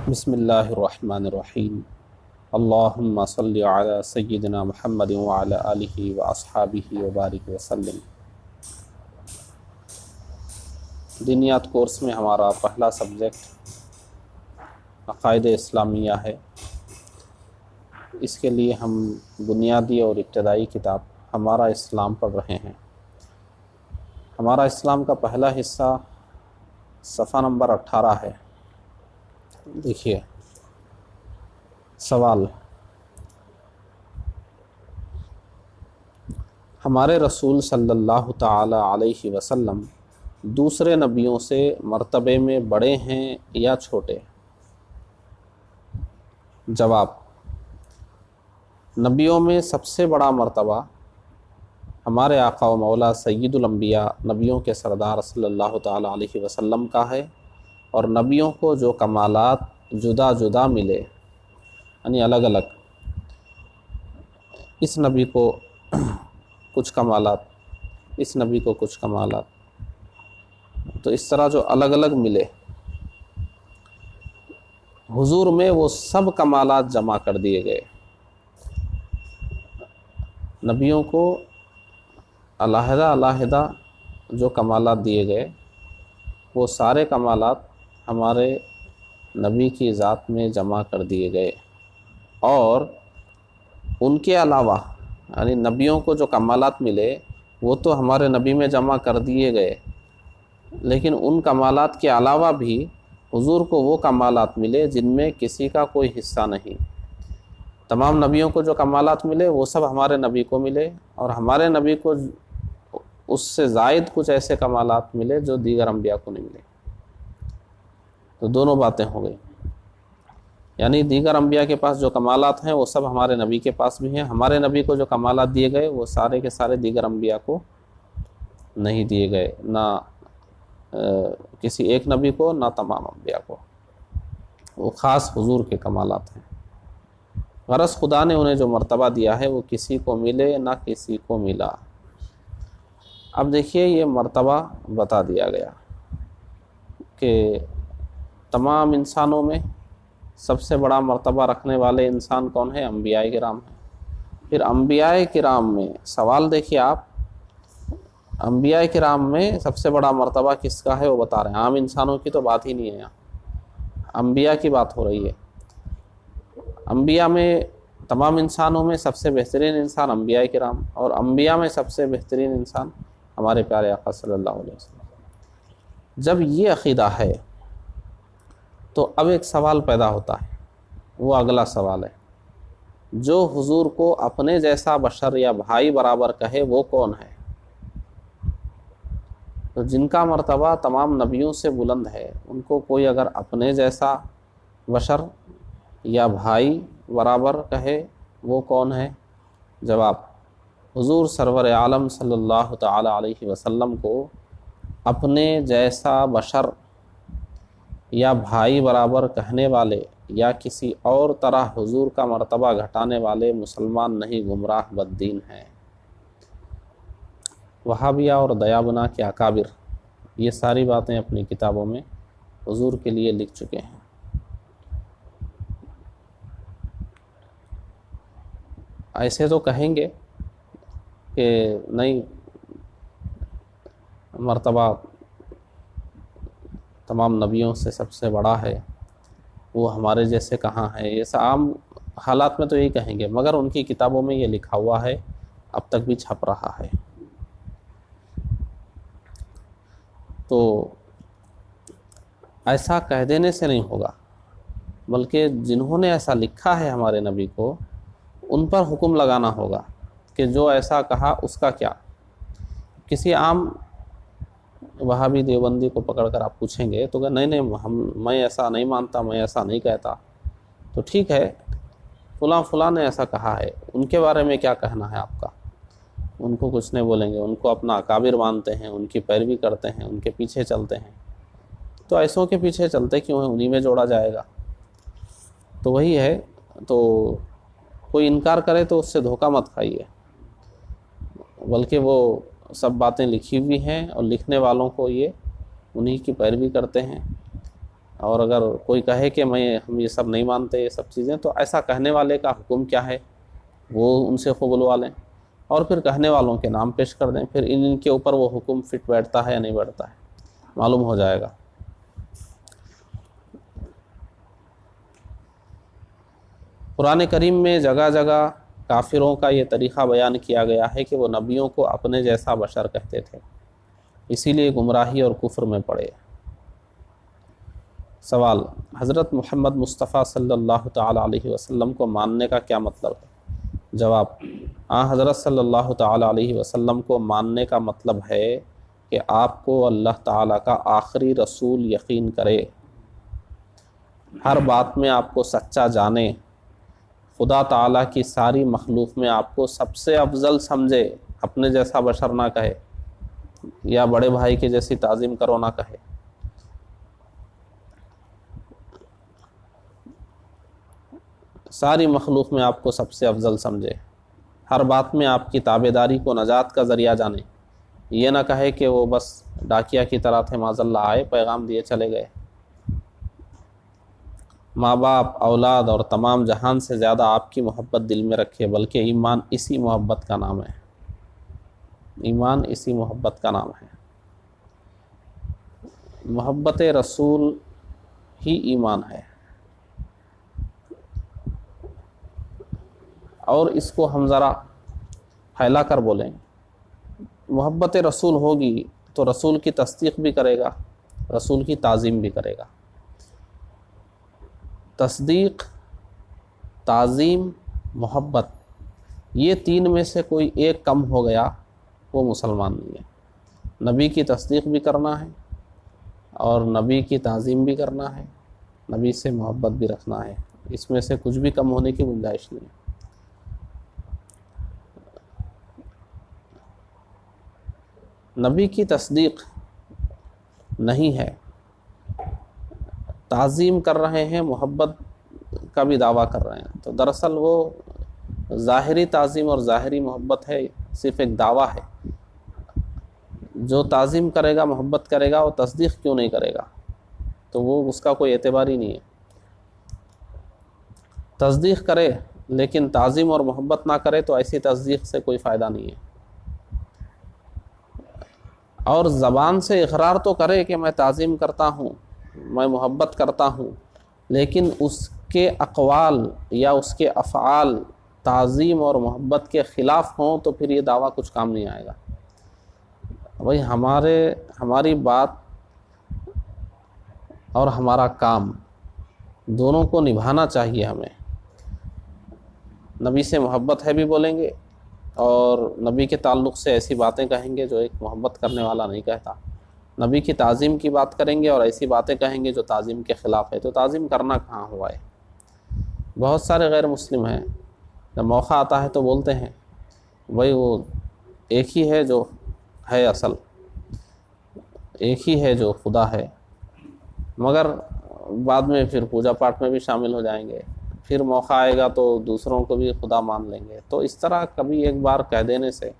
بسم اللہ الرحمن الرحیم اللہم صلی علی سیدنا محمد وعلی آلہ واصحابہ وبارک وسلم۔ دینیات کورس میں ہمارا پہلا سبجیکٹ عقائد اسلامیہ ہے۔ اس کے لیے ہم بنیادی اور ابتدائی کتاب ہمارا اسلام پڑھ رہے ہیں۔ ہمارا اسلام کا پہلا حصہ صفحہ نمبر 18 ہے۔ دیکھیے سوال: ہمارے رسول صلی اللہ تعالی علیہ وسلم دوسرے نبیوں سے مرتبے میں بڑے ہیں یا چھوٹے؟ جواب: نبیوں میں سب سے بڑا مرتبہ ہمارے آقا و مولا سید الانبیاء نبیوں کے سردار صلی اللہ تعالی علیہ وسلم کا ہے، اور نبیوں کو جو کمالات جدا جدا ملے، یعنی الگ الگ، اس نبی کو کچھ کمالات، اس نبی کو کچھ کمالات، تو اس طرح جو الگ الگ ملے، حضور میں وہ سب کمالات جمع کر دیے گئے۔ نبیوں کو علیحدہ علیحدہ جو کمالات دیے گئے، وہ سارے کمالات ہمارے نبی کی ذات میں جمع کر دیے گئے، اور ان کے علاوہ یعنی نبیوں کو جو کمالات ملے وہ تو ہمارے نبی میں جمع کر دیے گئے، لیکن ان کمالات کے علاوہ بھی حضور کو وہ کمالات ملے جن میں کسی کا کوئی حصہ نہیں۔ تمام نبیوں کو جو کمالات ملے وہ سب ہمارے نبی کو ملے، اور ہمارے نبی کو اس سے زائد کچھ ایسے کمالات ملے جو دیگر انبیاء کو نہیں ملے۔ تو دونوں باتیں ہو گئی، یعنی دیگر انبیاء کے پاس جو کمالات ہیں وہ سب ہمارے نبی کے پاس بھی ہیں، ہمارے نبی کو جو کمالات دیے گئے وہ سارے کے سارے دیگر انبیاء کو نہیں دیے گئے، نہ کسی ایک نبی کو، نہ تمام انبیاء کو، وہ خاص حضور کے کمالات ہیں۔ غرض خدا نے انہیں جو مرتبہ دیا ہے وہ کسی کو ملے نہ کسی کو ملا۔ اب دیکھیے یہ مرتبہ بتا دیا گیا کہ تمام انسانوں میں سب سے بڑا مرتبہ رکھنے والے انسان کون ہیں؟ انبیاء کرام ہیں۔ پھر انبیاء کرام میں سوال دیکھیے آپ، انبیاء کرام میں سب سے بڑا مرتبہ کس کا ہے وہ بتا رہے ہیں۔ عام انسانوں کی تو بات ہی نہیں ہے، یہاں انبیاء کی بات ہو رہی ہے۔ انبیاء میں تمام انسانوں میں سب سے بہترین انسان انبیاء کرام، اور انبیاء میں سب سے بہترین انسان ہمارے پیارے آقا صلی اللہ علیہ وسلم۔ جب یہ عقیدہ ہے تو اب ایک سوال پیدا ہوتا ہے، وہ اگلا سوال ہے، جو حضور کو اپنے جیسا بشر یا بھائی برابر کہے وہ کون ہے؟ تو جن کا مرتبہ تمام نبیوں سے بلند ہے، ان کو کوئی اگر اپنے جیسا بشر یا بھائی برابر کہے وہ کون ہے؟ جواب: حضور سرور عالم صلی اللہ تعالی علیہ وسلم کو اپنے جیسا بشر یا بھائی برابر کہنے والے یا کسی اور طرح حضور کا مرتبہ گھٹانے والے مسلمان نہیں، گمراہ بددین ہیں۔ وہابیہ اور دیابنا کے اکابر یہ ساری باتیں اپنی کتابوں میں حضور کے لیے لکھ چکے ہیں۔ ایسے تو کہیں گے کہ نہیں، مرتبہ تمام نبیوں سے سب سے بڑا ہے، وہ ہمارے جیسے کہاں ہے، یہ عام حالات میں تو یہی کہیں گے، مگر ان کی کتابوں میں یہ لکھا ہوا ہے، اب تک بھی چھپ رہا ہے۔ تو ایسا کہہ دینے سے نہیں ہوگا، بلکہ جنہوں نے ایسا لکھا ہے ہمارے نبی کو، ان پر حکم لگانا ہوگا کہ جو ایسا کہا اس کا کیا۔ کسی عام وہابی دیوبندی کو پکڑ کر آپ پوچھیں گے تو کہ نہیں میں ایسا نہیں مانتا، میں ایسا نہیں کہتا، تو ٹھیک ہے، فلاں نے ایسا کہا ہے، ان کے بارے میں کیا کہنا ہے آپ کا؟ ان کو کچھ نہیں بولیں گے، ان کو اپنا اکابر مانتے ہیں، ان کی پیروی کرتے ہیں، ان کے پیچھے چلتے ہیں۔ تو ایسوں کے پیچھے چلتے کیوں ہیں؟ انہی میں جوڑا جائے گا۔ تو وہی ہے، تو کوئی انکار کرے تو اس سے دھوکہ مت کھائیے، بلکہ وہ سب باتیں لکھی ہوئی ہیں، اور لکھنے والوں کو یہ انہی کی پیروی کرتے ہیں، اور اگر کوئی کہے کہ ہم یہ سب نہیں مانتے یہ سب چیزیں، تو ایسا کہنے والے کا حکم کیا ہے وہ ان سے خوب بلوا لیں اور پھر کہنے والوں کے نام پیش کر دیں، پھر ان کے اوپر وہ حکم فٹ بیٹھتا ہے یا نہیں بیٹھتا ہے معلوم ہو جائے گا۔ قرآن کریم میں جگہ جگہ کافروں کا یہ طریقہ بیان کیا گیا ہے کہ وہ نبیوں کو اپنے جیسا بشر کہتے تھے، اسی لیے گمراہی اور کفر میں پڑے۔ سوال: حضرت محمد مصطفیٰ صلی اللہ تعالی علیہ وسلم کو ماننے کا کیا مطلب ہے؟ جواب: حضرت صلی اللہ تعالی علیہ وسلم کو ماننے کا مطلب ہے کہ آپ کو اللہ تعالیٰ کا آخری رسول یقین کرے، ہر بات میں آپ کو سچا جانے، خدا تعالیٰ کی ساری مخلوق میں آپ کو سب سے افضل سمجھے، اپنے جیسا بشر نہ کہے یا بڑے بھائی کی جیسی تعظیم کرو نہ کہے، ساری مخلوق میں آپ کو سب سے افضل سمجھے، ہر بات میں آپ کی تابعداری کو نجات کا ذریعہ جانے، یہ نہ کہے کہ وہ بس ڈاکیا کی طرح تھے، معاذ اللہ آئے پیغام دیے چلے گئے۔ ماں باپ، اولاد اور تمام جہان سے زیادہ آپ کی محبت دل میں رکھے، بلکہ ایمان اسی محبت کا نام ہے، ایمان اسی محبت کا نام ہے۔ محبت رسول ہی ایمان ہے، اور اس کو ہم ذرا پھیلا کر بولیں، محبت رسول ہوگی تو رسول کی تصدیق بھی کرے گا، رسول کی تعظیم بھی کرے گا۔ تصدیق، تعظیم، محبت، یہ تین میں سے کوئی ایک کم ہو گیا وہ مسلمان نہیں ہے۔ نبی کی تصدیق بھی کرنا ہے اور نبی کی تعظیم بھی کرنا ہے، نبی سے محبت بھی رکھنا ہے، اس میں سے کچھ بھی کم ہونے کی گنجائش نہیں ہے۔ نبی کی تصدیق نہیں ہے، تعظیم کر رہے ہیں، محبت کا بھی دعویٰ کر رہے ہیں، تو دراصل وہ ظاہری تعظیم اور ظاہری محبت ہے، صرف ایک دعویٰ ہے۔ جو تعظیم کرے گا، محبت کرے گا، وہ تصدیق کیوں نہیں کرے گا؟ تو وہ اس کا کوئی اعتبار ہی نہیں ہے۔ تصدیق کرے لیکن تعظیم اور محبت نہ کرے تو ایسی تصدیق سے کوئی فائدہ نہیں ہے۔ اور زبان سے اقرار تو کرے کہ میں تعظیم کرتا ہوں، میں محبت کرتا ہوں، لیکن اس کے اقوال یا اس کے افعال تعظیم اور محبت کے خلاف ہوں تو پھر یہ دعویٰ کچھ کام نہیں آئے گا۔ بھئی ہماری بات اور ہمارا کام دونوں کو نبھانا چاہیے ہمیں۔ نبی سے محبت ہے بھی بولیں گے اور نبی کے تعلق سے ایسی باتیں کہیں گے جو ایک محبت کرنے والا نہیں کہتا، نبی کی تعظیم کی بات کریں گے اور ایسی باتیں کہیں گے جو تعظیم کے خلاف ہے، تو تعظیم کرنا کہاں ہوا ہے؟ بہت سارے غیر مسلم ہیں، جب موقع آتا ہے تو بولتے ہیں بھائی وہ ایک ہی ہے جو ہے اصل، ایک ہی ہے جو خدا ہے، مگر بعد میں پھر پوجا پاٹ میں بھی شامل ہو جائیں گے، پھر موقع آئے گا تو دوسروں کو بھی خدا مان لیں گے۔ تو اس طرح کبھی ایک بار کہہ دینے سے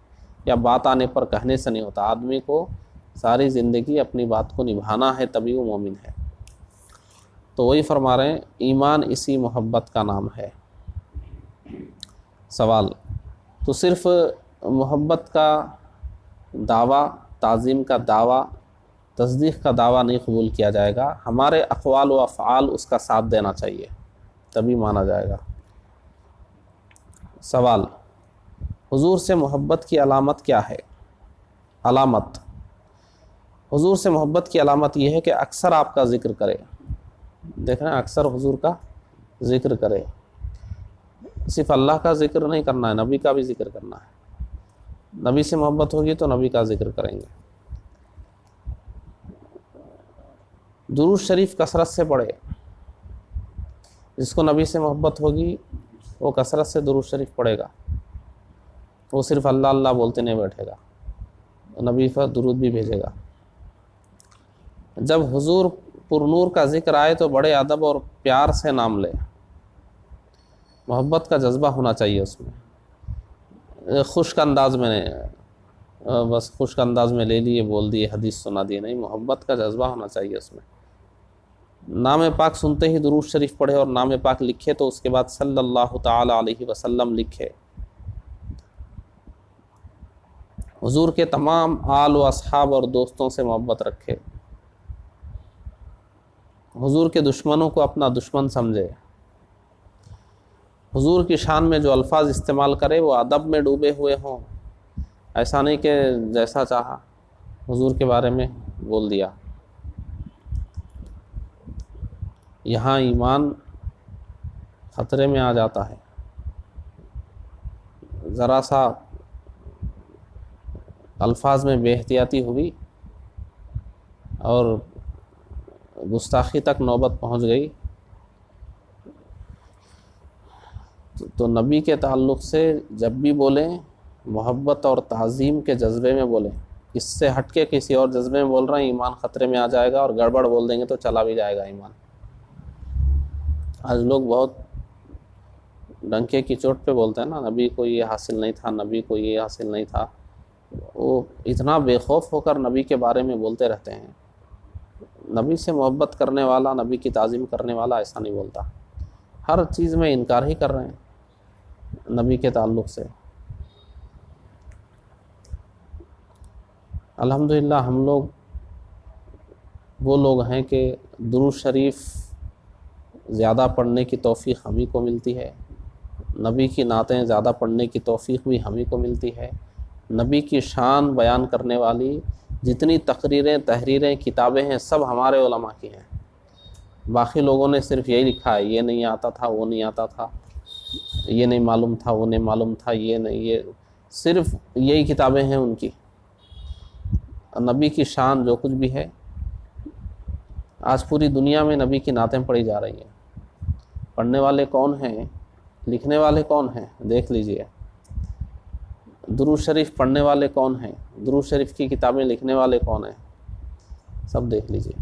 یا بات آنے پر کہنے سے نہیں ہوتا، آدمی کو ساری زندگی اپنی بات کو نبھانا ہے، تبھی وہ مومن ہے۔ تو وہی فرما رہے ہیں ایمان اسی محبت کا نام ہے۔ سوال: تو صرف محبت کا دعویٰ، تعظیم کا دعویٰ، تصدیق کا دعویٰ نہیں قبول کیا جائے گا، ہمارے اقوال و افعال اس کا ساتھ دینا چاہیے، تبھی مانا جائے گا۔ سوال: حضور سے محبت کی علامت کیا ہے؟ علامت: حضور سے محبت کی علامت یہ ہے کہ اکثر آپ کا ذکر کرے، دیکھ رہے ہیں اکثر حضور کا ذکر کرے، صرف اللہ کا ذکر نہیں کرنا ہے، نبی کا بھی ذکر کرنا ہے۔ نبی سے محبت ہوگی تو نبی کا ذکر کریں گے۔ درود شریف کثرت سے پڑھے، جس کو نبی سے محبت ہوگی وہ کثرت سے درود شریف پڑھے گا، وہ صرف اللہ اللہ بولتے نہیں بیٹھے گا، نبی پر درود بھی بھیجے گا۔ جب حضور پر نور کا ذکر آئے تو بڑے ادب اور پیار سے نام لے، محبت کا جذبہ ہونا چاہیے اس میں، خشک انداز میں نہیں، بس خشک انداز میں لے لیے، بول دیے، حدیث سنا دیے، نہیں، محبت کا جذبہ ہونا چاہیے اس میں۔ نام پاک سنتے ہی درود شریف پڑھے اور نام پاک لکھے تو اس کے بعد صلی اللہ تعالی علیہ وسلم لکھے۔ حضور کے تمام آل و اصحاب اور دوستوں سے محبت رکھے، حضور کے دشمنوں کو اپنا دشمن سمجھے، حضور کی شان میں جو الفاظ استعمال کرے وہ ادب میں ڈوبے ہوئے ہوں، ایسا نہیں کہ جیسا چاہا حضور کے بارے میں بول دیا۔ یہاں ایمان خطرے میں آ جاتا ہے، ذرا سا الفاظ میں بے احتیاطی ہوئی اور گستاخی تک نوبت پہنچ گئی تو نبی کے تعلق سے جب بھی بولیں محبت اور تعظیم کے جذبے میں بولیں، اس سے ہٹ کے کسی اور جذبے میں بول رہے ہیں ایمان خطرے میں آ جائے گا، اور گڑبڑ بول دیں گے تو چلا بھی جائے گا ایمان۔ آج لوگ بہت ڈنکے کی چوٹ پہ بولتے ہیں نا، نبی کو یہ حاصل نہیں تھا، نبی کو یہ حاصل نہیں تھا، وہ اتنا بے خوف ہو کر نبی کے بارے میں بولتے رہتے ہیں۔ نبی سے محبت کرنے والا، نبی کی تعظیم کرنے والا ایسا نہیں بولتا، ہر چیز میں انکار ہی کر رہے ہیں نبی کے تعلق سے۔ الحمدللہ ہم لوگ وہ لوگ ہیں کہ درود شریف زیادہ پڑھنے کی توفیق ہم ہی کو ملتی ہے، نبی کی نعتیں زیادہ پڑھنے کی توفیق بھی ہم ہی کو ملتی ہے، نبی کی شان بیان کرنے والی جتنی تقریریں، تحریریں، کتابیں ہیں سب ہمارے علماء کی ہیں۔ باقی لوگوں نے صرف یہی لکھا ہے، یہ نہیں آتا تھا، وہ نہیں آتا تھا، یہ نہیں معلوم تھا، وہ نہیں معلوم تھا، یہ نہیں، یہ صرف یہی کتابیں ہیں ان کی۔ نبی کی شان جو کچھ بھی ہے، آج پوری دنیا میں نبی کی نعتیں پڑھی جا رہی ہیں، پڑھنے والے کون ہیں، لکھنے والے کون ہیں، دیکھ لیجئے۔ درود شریف پڑھنے والے کون ہیں، درود شریف کی کتابیں لکھنے والے کون ہیں، سب دیکھ لیجئے۔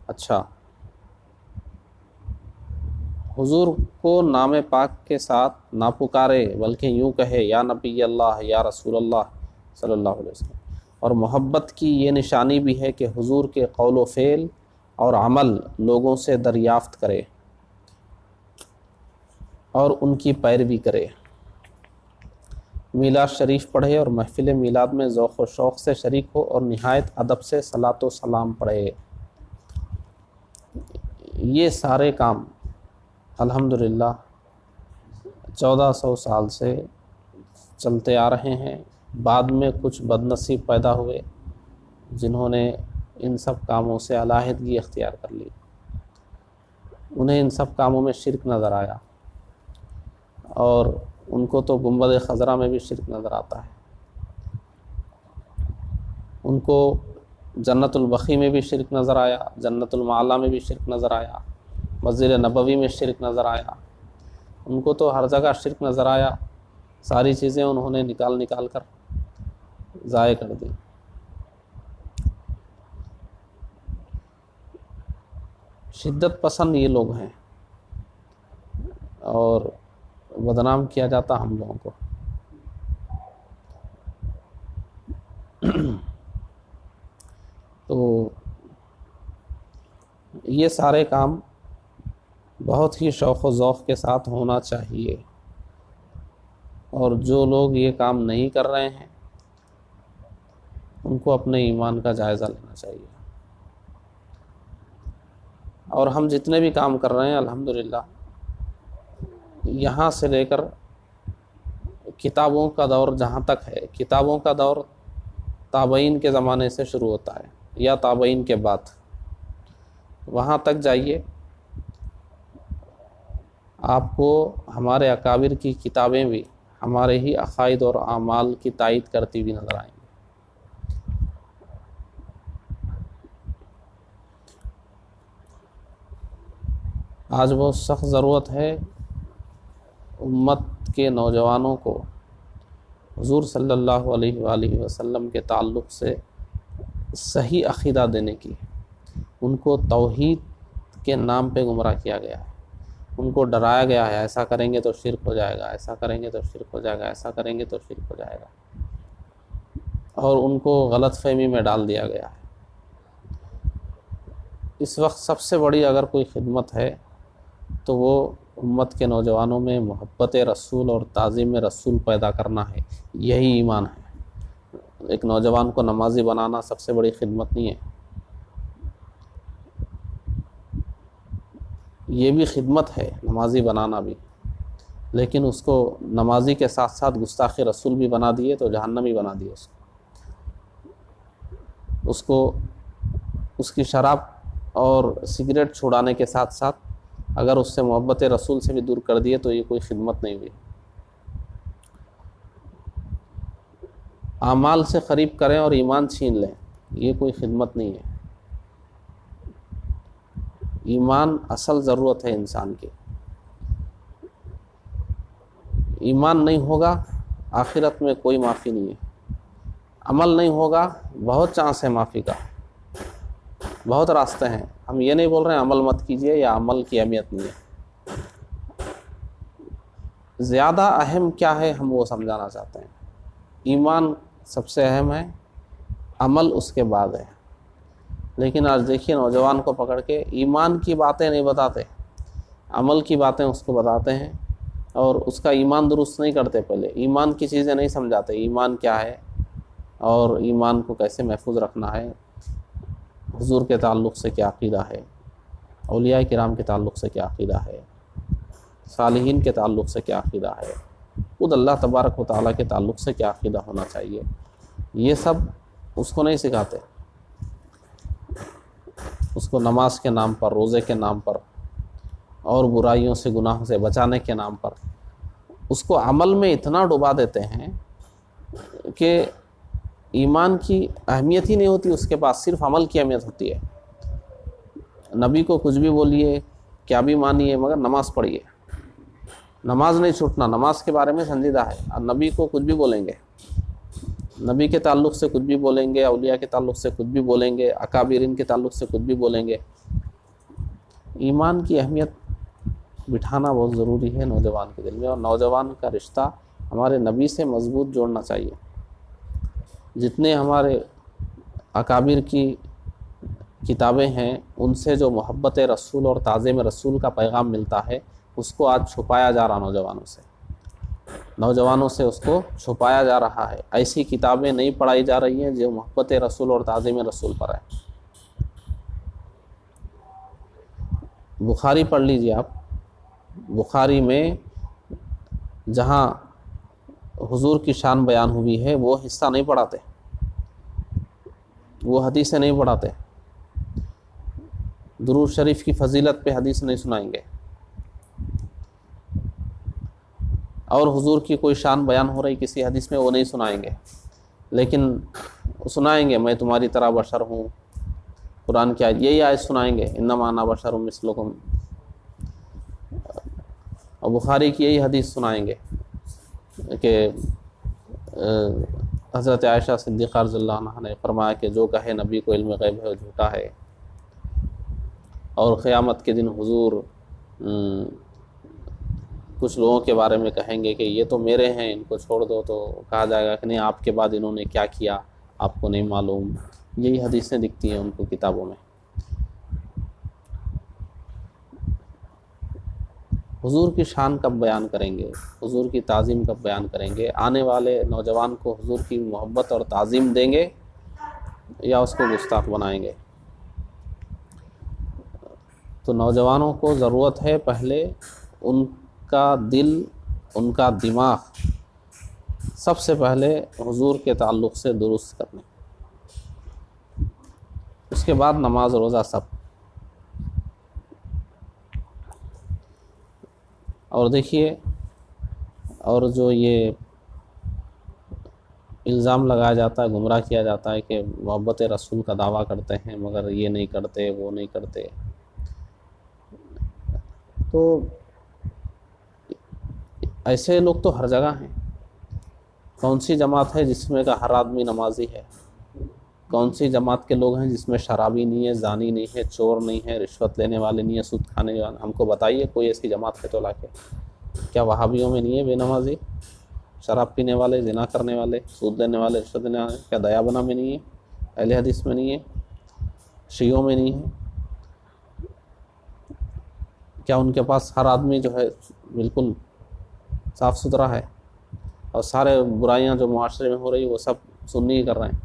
اچھا، حضور کو نام پاک کے ساتھ نہ پکارے بلکہ یوں کہے یا نبی اللہ، یا رسول اللہ صلی اللہ علیہ وسلم۔ اور محبت کی یہ نشانی بھی ہے کہ حضور کے قول و فعل اور عمل لوگوں سے دریافت کرے اور ان کی پیروی کرے، میلاد شریف پڑھے اور محفل میلاد میں ذوق و شوق سے شریک ہو اور نہایت ادب سے صلاۃ و سلام پڑھے۔ یہ سارے کام الحمدللہ 1400 سال سے چلتے آ رہے ہیں۔ بعد میں کچھ بد نصیب پیدا ہوئے جنہوں نے ان سب کاموں سے علیحدگی اختیار کر لی، انہیں ان سب کاموں میں شرک نظر آیا، اور ان کو تو گنبد خضرا میں بھی شرک نظر آتا ہے، ان کو جنت البقیع میں بھی شرک نظر آیا، جنت المعلی میں بھی شرک نظر آیا، مسجد نبوی میں شرک نظر آیا، ان کو تو ہر جگہ شرک نظر آیا۔ ساری چیزیں انہوں نے نکال کر ضائع کر دی۔ شدت پسند یہ لوگ ہیں اور بدنام کیا جاتا ہم لوگوں کو۔ تو یہ سارے کام بہت ہی شوق و ذوق کے ساتھ ہونا چاہیے، اور جو لوگ یہ کام نہیں کر رہے ہیں ان کو اپنے ایمان کا جائزہ لینا چاہیے۔ اور ہم جتنے بھی کام کر رہے ہیں الحمدللہ یہاں سے لے کر کتابوں کا دور جہاں تک ہے، کتابوں کا دور تابعین کے زمانے سے شروع ہوتا ہے یا تابعین کے بعد، وہاں تک جائیے آپ کو ہمارے اکابر کی کتابیں بھی ہمارے ہی عقائد اور اعمال کی تائید کرتی ہوئی نظر آئیں گی۔ آج بہت سخت ضرورت ہے امت کے نوجوانوں کو حضور صلی اللہ علیہ وآلہ وسلم کے تعلق سے صحیح عقیدہ دینے کی۔ ان کو توحید کے نام پہ گمراہ کیا گیا ہے، ان کو ڈرایا گیا ہے ایسا کریں گے تو شرک ہو جائے گا، ایسا کریں گے تو شرک ہو جائے گا، ایسا کریں گے تو شرک ہو جائے گا، اور ان کو غلط فہمی میں ڈال دیا گیا ہے۔ اس وقت سب سے بڑی اگر کوئی خدمت ہے تو وہ امت کے نوجوانوں میں محبت رسول اور تعظیم رسول پیدا کرنا ہے، یہی ایمان ہے۔ ایک نوجوان کو نمازی بنانا سب سے بڑی خدمت نہیں ہے، یہ بھی خدمت ہے نمازی بنانا بھی، لیکن اس کو نمازی کے ساتھ ساتھ گستاخ رسول بھی بنا دیے تو جہنمی بنا دیے اس کو اس کی شراب اور سگریٹ چھڑانے کے ساتھ ساتھ اگر اس سے محبت رسول سے بھی دور کر دیے تو یہ کوئی خدمت نہیں ہوئی۔ اعمال سے قریب کریں اور ایمان چھین لیں، یہ کوئی خدمت نہیں ہے۔ ایمان اصل ضرورت ہے انسان کی، ایمان نہیں ہوگا آخرت میں کوئی معافی نہیں ہے، عمل نہیں ہوگا بہت چانس ہے معافی کا، بہت راستے ہیں۔ ہم یہ نہیں بول رہے ہیں عمل مت کیجئے یا عمل کی اہمیت نہیں ہے، زیادہ اہم کیا ہے ہم وہ سمجھانا چاہتے ہیں۔ ایمان سب سے اہم ہے، عمل اس کے بعد ہے۔ لیکن آج دیکھیے نوجوان کو پکڑ کے ایمان کی باتیں نہیں بتاتے، عمل کی باتیں اس کو بتاتے ہیں، اور اس کا ایمان درست نہیں کرتے، پہلے ایمان کی چیزیں نہیں سمجھاتے، ایمان کیا ہے اور ایمان کو کیسے محفوظ رکھنا ہے، حضور کے تعلق سے کیا عقیدہ ہے، اولیاء کرام کے تعلق سے کیا عقیدہ ہے، صالحین کے تعلق سے کیا عقیدہ ہے، خود اللہ تبارک و تعالیٰ کے تعلق سے کیا عقیدہ ہونا چاہیے، یہ سب اس کو نہیں سکھاتے۔ اس کو نماز کے نام پر، روزے کے نام پر اور برائیوں سے گناہوں سے بچانے کے نام پر اس کو عمل میں اتنا ڈبا دیتے ہیں کہ ایمان کی اہمیت ہی نہیں ہوتی اس کے پاس، صرف عمل کی اہمیت ہوتی ہے۔ نبی کو کچھ بھی بولیے، کیا بھی مانیے، مگر نماز پڑھیے، نماز نہیں چھوٹنا، نماز کے بارے میں سنجیدہ ہے۔ اور نبی کو کچھ بھی بولیں گے، نبی کے تعلق سے کچھ بھی بولیں گے، اولیاء کے تعلق سے کچھ بھی بولیں گے، اکابرین کے تعلق سے کچھ بھی بولیں گے۔ ایمان کی اہمیت بٹھانا بہت ضروری ہے نوجوان کے دل میں، اور نوجوان کا رشتہ ہمارے نبی سے مضبوط جوڑنا چاہیے۔ جتنے ہمارے اکابر کی کتابیں ہیں ان سے جو محبت رسول اور تعظیم رسول کا پیغام ملتا ہے اس کو آج چھپایا جا رہا نوجوانوں سے اس کو چھپایا جا رہا ہے۔ ایسی کتابیں نہیں پڑھائی جا رہی ہیں جو محبت رسول اور تعظیم رسول پر ہے۔ بخاری پڑھ لیجیے آپ، بخاری میں جہاں حضور کی شان بیان ہوئی ہے وہ حصہ نہیں پڑھاتے، وہ حدیثیں نہیں پڑھاتے، درود شریف کی فضیلت پہ حدیث نہیں سنائیں گے، اور حضور کی کوئی شان بیان ہو رہی کسی حدیث میں وہ نہیں سنائیں گے، لیکن سنائیں گے میں تمہاری طرح بشر ہوں، قرآن کی آیت، یہی آیت سنائیں گے انما انا بشر مثلکم، اور بخاری کی یہی حدیث سنائیں گے کہ حضرت عائشہ صدیقہ رضی اللہ عنہا نے فرمایا کہ جو کہے نبی کو علم غیب ہے وہ جھوٹا ہے، اور قیامت کے دن حضور کچھ لوگوں کے بارے میں کہیں گے کہ یہ تو میرے ہیں ان کو چھوڑ دو، تو کہا جائے گا کہ نہیں آپ کے بعد انہوں نے کیا کیا آپ کو نہیں معلوم۔ یہی حدیثیں دکھتی ہیں ان کو کتابوں میں۔ حضور کی شان کب بیان کریں گے، حضور کی تعظیم کب بیان کریں گے؟ آنے والے نوجوان کو حضور کی محبت اور تعظیم دیں گے یا اس کو گستاخ بنائیں گے؟ تو نوجوانوں کو ضرورت ہے پہلے ان کا دل، ان کا دماغ سب سے پہلے حضور کے تعلق سے درست کرنے، اس کے بعد نماز روزہ سب۔ اور دیکھیے، اور جو یہ الزام لگایا جاتا ہے، گمراہ کیا جاتا ہے کہ محبت رسول کا دعویٰ کرتے ہیں مگر یہ نہیں کرتے وہ نہیں کرتے، تو ایسے لوگ تو ہر جگہ ہیں۔ کون سی جماعت ہے جس میں کا ہر آدمی نمازی ہے؟ کون سی جماعت کے لوگ ہیں جس میں شرابی نہیں ہے، زانی نہیں ہے، چور نہیں ہے، رشوت لینے والے نہیں ہے، سود کھانے والے؟ ہم کو بتائیے کوئی ایسی جماعت ہے تو لا کے۔ کیا وہابیوں میں نہیں ہے بے نمازی، شراب پینے والے، زنا کرنے والے، سود لینے والے، رشوت لینے والے؟ کیا دیابنا میں نہیں ہے؟ اہل حدیث میں نہیں ہے؟ شیعوں میں نہیں ہے؟ کیا ان کے پاس ہر آدمی جو ہے بالکل صاف ستھرا ہے اور سارے برائیاں جو معاشرے میں ہو رہی وہ سب سنی ہی کر رہے ہیں؟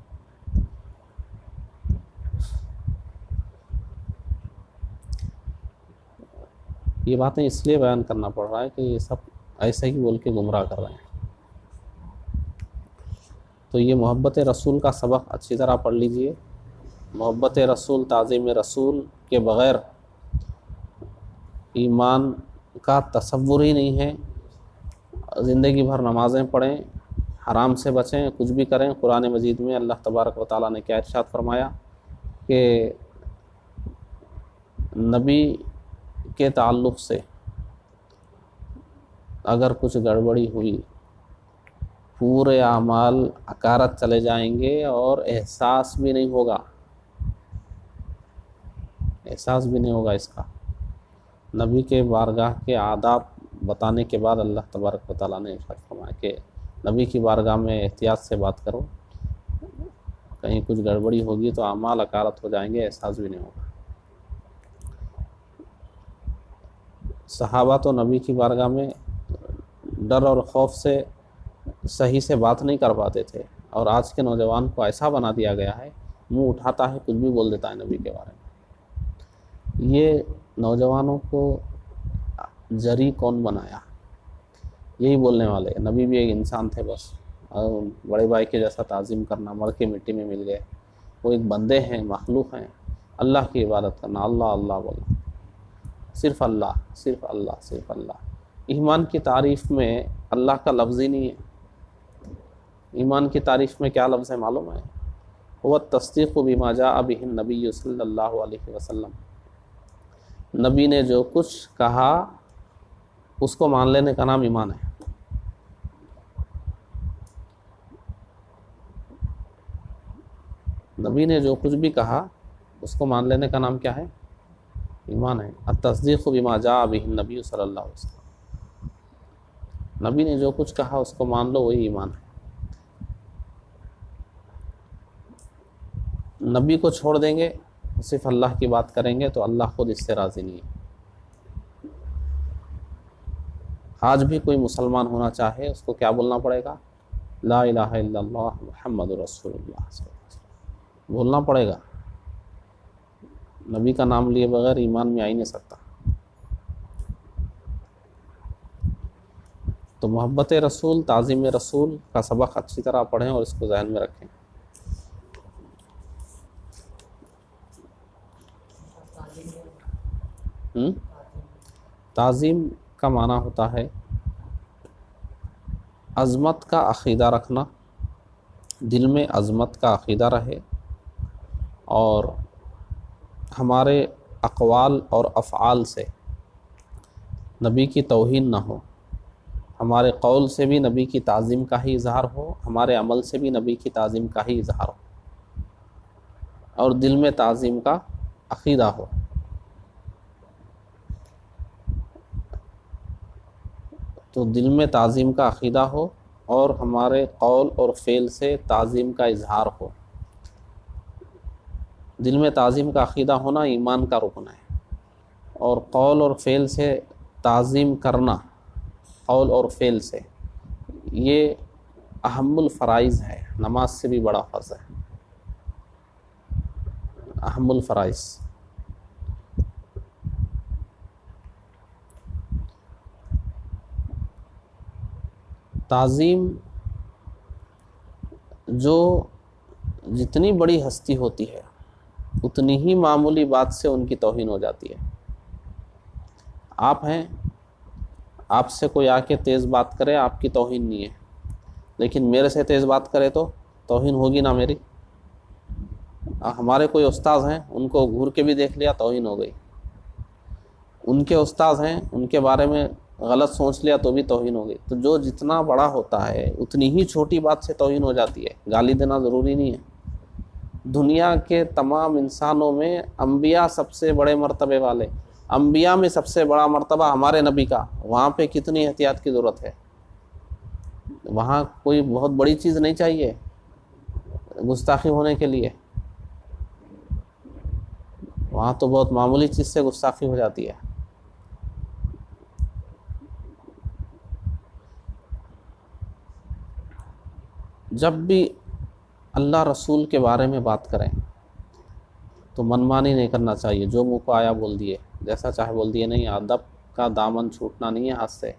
یہ باتیں اس لیے بیان کرنا پڑ رہا ہے کہ یہ سب ایسے ہی بول کے گمراہ کر رہے ہیں۔ تو یہ محبت رسول کا سبق اچھی طرح پڑھ لیجئے۔ محبت رسول، تعظیم رسول کے بغیر ایمان کا تصور ہی نہیں ہے۔ زندگی بھر نمازیں پڑھیں، حرام سے بچیں، کچھ بھی کریں۔ قرآن مجید میں اللہ تبارک و تعالیٰ نے کیا ارشاد فرمایا کہ نبی کے تعلق سے اگر کچھ گڑبڑی ہوئی، پورے اعمال اکارت چلے جائیں گے اور احساس بھی نہیں ہوگا، احساس بھی نہیں ہوگا اس کا۔ نبی کے بارگاہ کے آداب بتانے کے بعد اللہ تبارک و تعالیٰ نے ارشاد فرمایا کہ نبی کی بارگاہ میں احتیاط سے بات کرو، کہیں کچھ گڑبڑی ہوگی تو اعمال اکارت ہو جائیں گے، احساس بھی نہیں ہوگا۔ صحابہ تو نبی کی بارگاہ میں ڈر اور خوف سے صحیح سے بات نہیں کر پاتے تھے، اور آج کے نوجوان کو ایسا بنا دیا گیا ہے، منہ اٹھاتا ہے کچھ بھی بول دیتا ہے نبی کے بارے میں۔ یہ نوجوانوں کو جری کون بنایا؟ یہی بولنے والے، نبی بھی ایک انسان تھے بس، اور بڑے بھائی کے جیسا تعظیم کرنا، مر کے مٹی میں مل گئے۔ وہ ایک بندے ہیں، مخلوق ہیں، اللہ کی عبادت کرنا، اللہ اللہ بولنا، صرف اللہ، صرف اللہ، صرف اللہ۔ ایمان کی تعریف میں اللہ کا لفظ ہی نہیں ہے۔ ایمان کی تعریف میں کیا لفظ ہے معلوم ہے؟ وہ تصدیق بما جاء بہ النبی صلی اللہ علیہ وسلم۔ نبی نے جو کچھ کہا اس کو مان لینے کا نام ایمان ہے۔ نبی نے جو کچھ بھی کہا اس کو مان لینے کا نام کیا ہے؟ ایمان ہے۔ التصدیق بما جاء بہ النبی صلی اللہ علیہ وسلم۔ نبی نے جو کچھ کہا اس کو مان لو، وہی ایمان ہے۔ نبی کو چھوڑ دیں گے، صرف اللہ کی بات کریں گے تو اللہ خود اس سے راضی نہیں ہے۔ آج بھی کوئی مسلمان ہونا چاہے اس کو کیا بولنا پڑے گا؟ لا الہ الا اللہ محمد رسول اللہ صلی اللہ علیہ وسلم بولنا پڑے گا۔ نبی کا نام لیے بغیر ایمان میں آ ہی نہیں سکتا۔ تو محبت رسول، تعظیم رسول کا سبق اچھی طرح پڑھیں اور اس کو ذہن میں رکھیں۔ تعظیم کا معنی ہوتا ہے عظمت کا عقیدہ رکھنا، دل میں عظمت کا عقیدہ رہے، اور ہمارے اقوال اور افعال سے نبی کی توہین نہ ہو، ہمارے قول سے بھی نبی کی تعظیم کا ہی اظہار ہو، ہمارے عمل سے بھی نبی کی تعظیم کا ہی اظہار ہو، اور دل میں تعظیم کا عقیدہ ہو۔ تو دل میں تعظیم کا عقیدہ ہو اور ہمارے قول اور فعل سے تعظیم کا اظہار ہو۔ دل میں تعظیم کا عقیدہ ہونا ایمان کا رکن ہے، اور قول اور فعل سے تعظیم کرنا، قول اور فعل سے، یہ اہم الفرائض ہے، نماز سے بھی بڑا فرض ہے، اہم الفرائض۔ تعظیم جو جتنی بڑی ہستی ہوتی ہے اتنی ہی معمولی بات سے ان کی توہین ہو جاتی ہے۔ آپ ہیں، آپ سے کوئی آ کے تیز بات کرے، آپ کی توہین نہیں ہے، لیکن میرے سے تیز بات کرے تو توہین ہوگی نا میری۔ ہمارے کوئی استاذ ہیں، ان کو گھور کے بھی دیکھ لیا، توہین ہو گئی۔ ان کے استاذ ہیں، ان کے بارے میں غلط سوچ لیا تو بھی توہین ہو گئی۔ تو جو جتنا بڑا ہوتا ہے اتنی ہی چھوٹی بات سے توہین ہو جاتی ہے۔ گالی دینا ضروری نہیں ہے، دنیا کے تمام انسانوں میں انبیاء سب سے بڑے مرتبے والے، انبیاء میں سب سے بڑا مرتبہ ہمارے نبی کا، وہاں پہ کتنی احتیاط کی ضرورت ہے؟ وہاں کوئی بہت بڑی چیز نہیں چاہیے گستاخی ہونے کے لیے، وہاں تو بہت معمولی چیز سے گستاخی ہو جاتی ہے۔ جب بھی اللہ رسول کے بارے میں بات کریں تو منمانی نہیں کرنا چاہیے، جو منہ کو آیا بول دیے، جیسا چاہے بول دیے نہیں، ادب کا دامن چھوٹنا نہیں ہے ہاتھ سے۔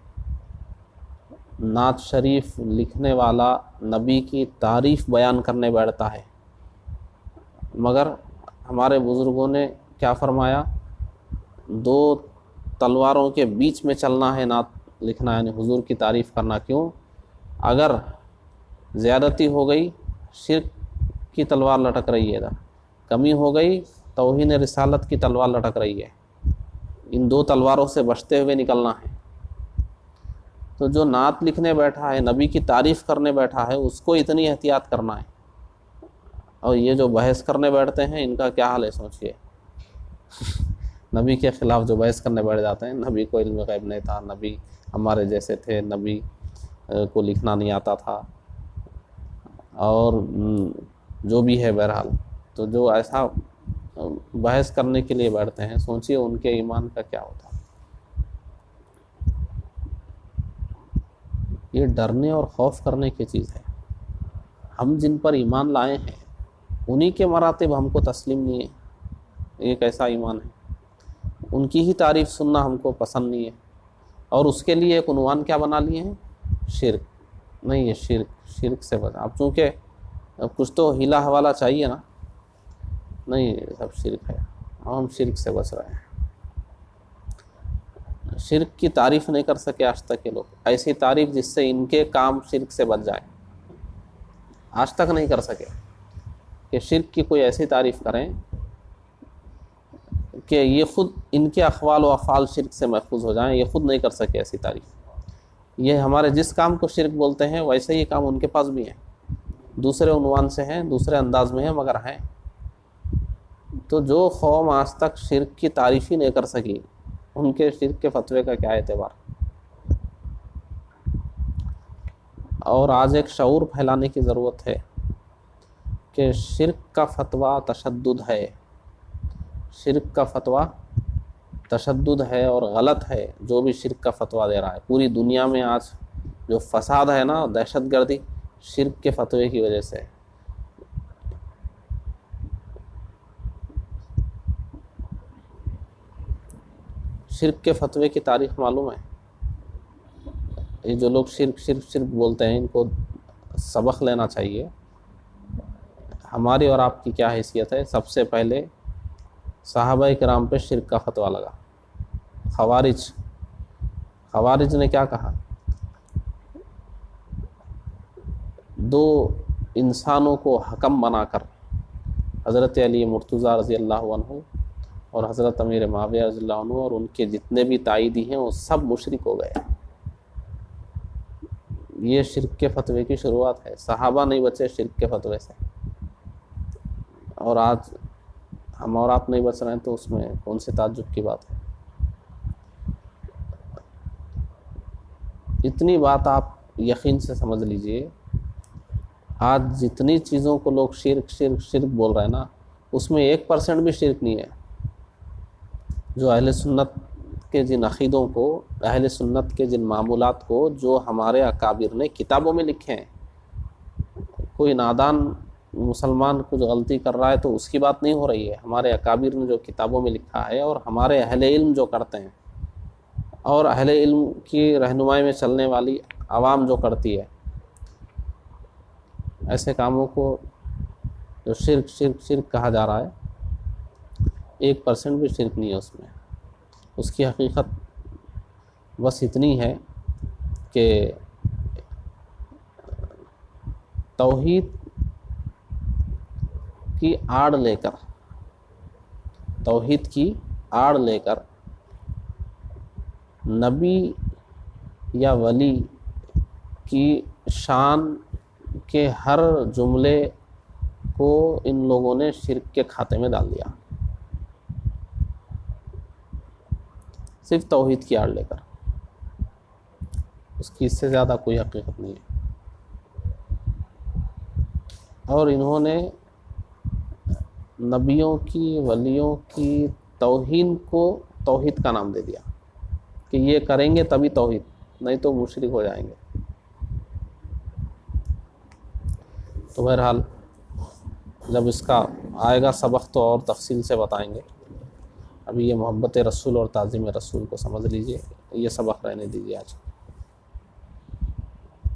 نعت شریف لکھنے والا نبی کی تعریف بیان کرنے بیٹھتا ہے، مگر ہمارے بزرگوں نے کیا فرمایا؟ دو تلواروں کے بیچ میں چلنا ہے نعت لکھنا، یعنی حضور کی تعریف کرنا۔ کیوں؟ اگر زیادتی ہو گئی شرک کی تلوار لٹک رہی ہے ادھر، کمی ہو گئی توہین رسالت کی تلوار لٹک رہی ہے، ان دو تلواروں سے بچتے ہوئے نکلنا ہے۔ تو جو نعت لکھنے بیٹھا ہے، نبی کی تعریف کرنے بیٹھا ہے، اس کو اتنی احتیاط کرنا ہے، اور یہ جو بحث کرنے بیٹھتے ہیں ان کا کیا حال ہے سوچئے۔ نبی کے خلاف جو بحث کرنے بیٹھ جاتے ہیں، نبی کو علم غیب نہیں تھا، نبی ہمارے جیسے تھے، نبی کو لکھنا نہیں آتا تھا، اور جو بھی ہے بہرحال، تو جو ایسا بحث کرنے کے لیے بیٹھتے ہیں، سوچئے ان کے ایمان کا کیا ہوتا ہے۔ یہ ڈرنے اور خوف کرنے کی چیز ہے۔ ہم جن پر ایمان لائے ہیں انہی کے مراتب ہم کو تسلیم نہیں ہے، یہ کیسا ایمان ہے؟ ان کی ہی تعریف سننا ہم کو پسند نہیں ہے، اور اس کے لیے ایک عنوان کیا بنا لیے ہیں؟ شرک۔ نہیں، یہ شرک سے بچا۔ اب چونکہ اب کچھ تو ہیلا حوالہ چاہیے نا، نہیں سب شرک ہے، ہم شرک سے بچ رہے ہیں۔ شرک کی تعریف نہیں کر سکے آج تک کے لوگ، ایسی تعریف جس سے ان کے کام شرک سے بچ جائے، آج تک نہیں کر سکے کہ شرک کی کوئی ایسی تعریف کریں کہ یہ خود ان کے اقوال و افعال شرک سے محفوظ ہو جائیں، یہ خود نہیں کر سکے ایسی تعریف۔ یہ ہمارے جس کام کو شرک بولتے ہیں ویسے ہی کام ان کے پاس بھی ہیں، دوسرے عنوان سے ہیں، دوسرے انداز میں ہیں، مگر ہیں۔ تو جو قوم آج تک شرک کی تعریف ہی نہیں کر سکی، ان کے شرک کے فتوے کا کیا اعتبار؟ اور آج ایک شعور پھیلانے کی ضرورت ہے کہ شرک کا فتویٰ تشدد ہے، شرک کا فتویٰ تشدد ہے اور غلط ہے۔ جو بھی شرک کا فتویٰ دے رہا ہے پوری دنیا میں، آج جو فساد ہے نا، دہشت گردی، شرک کے فتوے کی وجہ سے۔ شرک کے فتوے کی تاریخ معلوم ہے؟ یہ جو لوگ شرک بولتے ہیں، ان کو سبق لینا چاہیے۔ ہماری اور آپ کی کیا حیثیت ہے؟ سب سے پہلے صحابہ کرام پہ شرک کا فتویٰ لگا۔ خوارج نے کیا کہا؟ دو انسانوں کو حکم بنا کر، حضرت علی مرتضیٰ رضی اللہ عنہ اور حضرت امیر معاویہ رضی اللہ عنہ، اور ان کے جتنے بھی تائیدی ہیں وہ سب مشرک ہو گئے۔ یہ شرک کے فتوے کی شروعات ہے، صحابہ نہیں بچے شرک کے فتوے سے، اور آج ہم اور آپ نہیں بچ رہے ہیں تو اس میں کون سے تعجب کی بات ہے؟ اتنی بات آپ یقین سے سمجھ لیجئے، آج جتنی چیزوں کو لوگ شرک بول رہے ہیں نا، اس میں 1% بھی شرک نہیں ہے۔ جو اہل سنت کے جن عقیدوں کو، اہل سنت کے جن معمولات کو جو ہمارے اکابر نے کتابوں میں لکھے ہیں، کوئی نادان مسلمان کچھ غلطی کر رہا ہے تو اس کی بات نہیں ہو رہی ہے، ہمارے اکابر نے جو کتابوں میں لکھا ہے، اور ہمارے اہل علم جو کرتے ہیں، اور اہل علم کی رہنمائی میں چلنے والی عوام جو کرتی ہے، ایسے کاموں کو جو شرک کہا جا رہا ہے، 1% بھی شرک نہیں ہے اس میں۔ اس کی حقیقت بس اتنی ہے کہ توحید کی آڑ لے کر نبی یا ولی کی شان کے ہر جملے کو ان لوگوں نے شرک کے کھاتے میں ڈال دیا، صرف توحید کی آڑ لے کر، اس کی اس سے زیادہ کوئی حقیقت نہیں ہے۔ اور انہوں نے نبیوں کی، ولیوں کی توہین کو توحید کا نام دے دیا کہ یہ کریں گے تبھی توحید، نہیں تو مشرک ہو جائیں گے۔ تو بہرحال جب اس کا آئے گا سبق تو اور تفصیل سے بتائیں گے، ابھی یہ محبت رسول اور تعظیم رسول کو سمجھ لیجئے، یہ سبق رہنے دیجیے آج۔